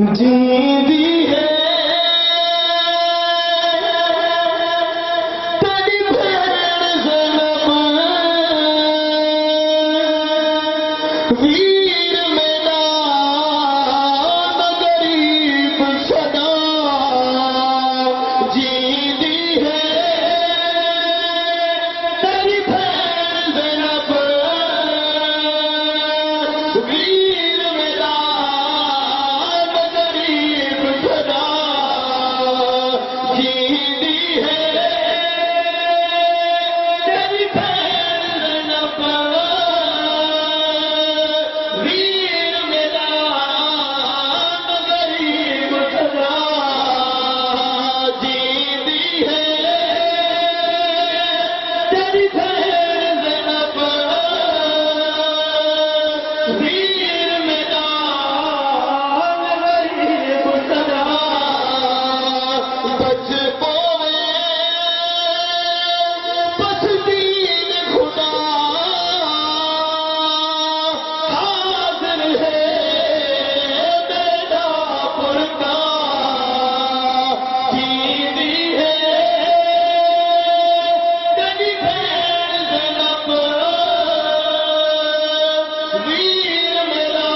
जींदी है तेरी भेड़ ज़ैनब, वीर मेरा न गरीब सदा। जींदी है तेरी भेड़ ज़ैनब, वीर मेरा न गरीब सदा। जींदी है तेरी भेड़ ज़ैनब, वीर मेरा न गरीब सदा। जींदी है तेरी भेड़ ज़ैनब, वीर मेरा न गरीब सदा। बच पोवे बस दीन खुदा, हाज़िर है बेदापुर का। जींदी है तेरी भेड़ ज़ैनब, वीर मेरा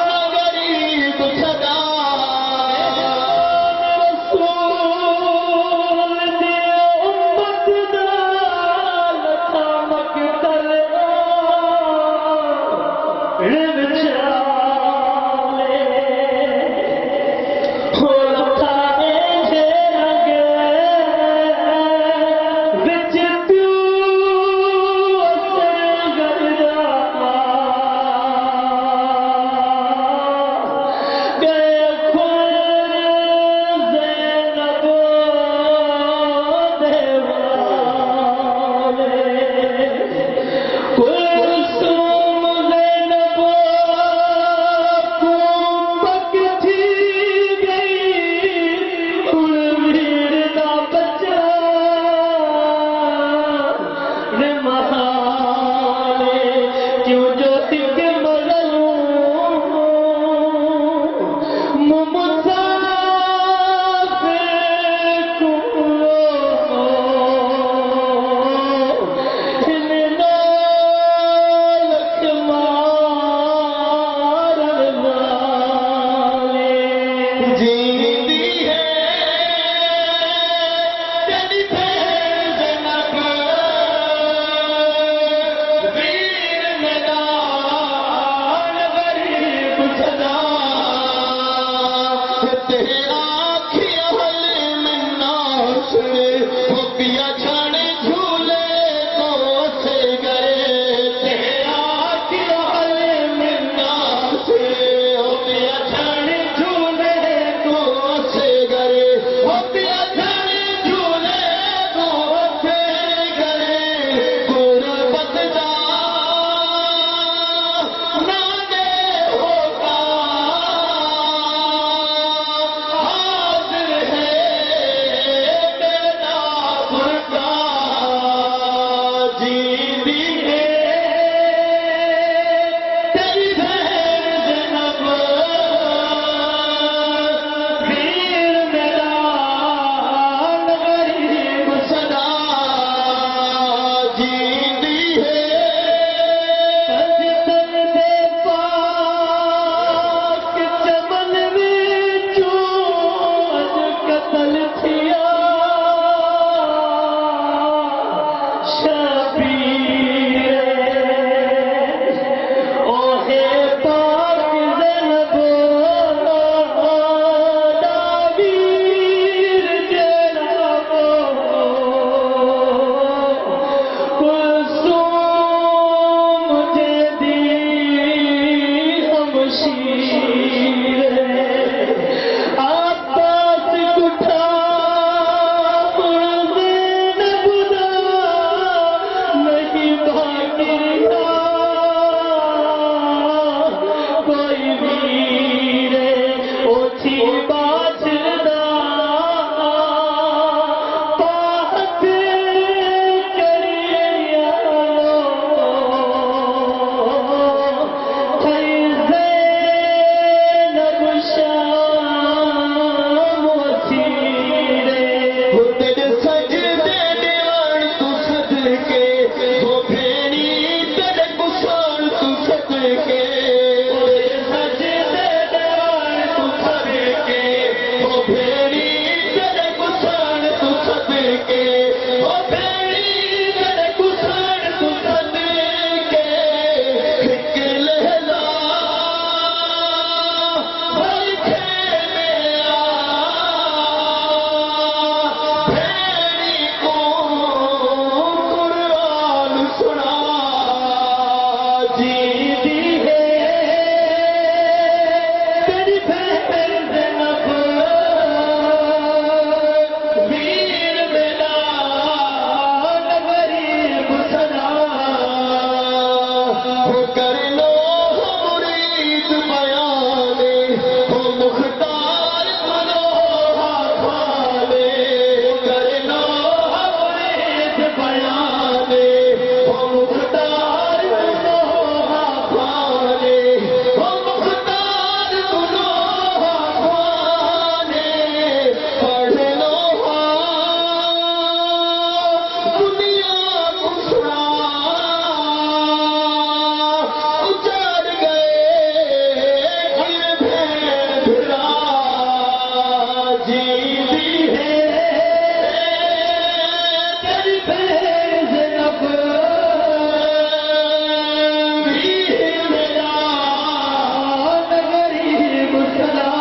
न गरीब सदा। रसूल दी उम्मत दा लथा मकतल विचाले हो लथा इंजे लगे विच प्यू असर गरदा गए खुर ज़ैनब देवाले। कुलसूम ज़ैनब कुंभक थी गई, कुलवीर दा बच्चा रे महाले। क्यों ज्योति के मगलू मुसाफिर कुलो हिलना लख मारन वाले। जींदी है तेरी भेड़ ज़ैनब, वीर मेरा न गरीब सदा। तेरा आँखियाँ हले मन्ना सुने, वो पिया छाने झूले को से गए। तेरा आँखियाँ हले मन्ना सुने, वो पिया छाने झूले को से गए। वो पिया छाने झूले को से गए। गुरबत दा नागे होगा, हाज़िर है बेदापुर का। जींदी है तेरी भेड़ ज़ैनब, वीर मेरा न गरीब सदा। जींदी है कजतन दे पाक चमन विचों अज कतल थिया। शबीर ओहे पाक ज़ैनब दा वीर जेड़ा कुलसूम जेदी हमशी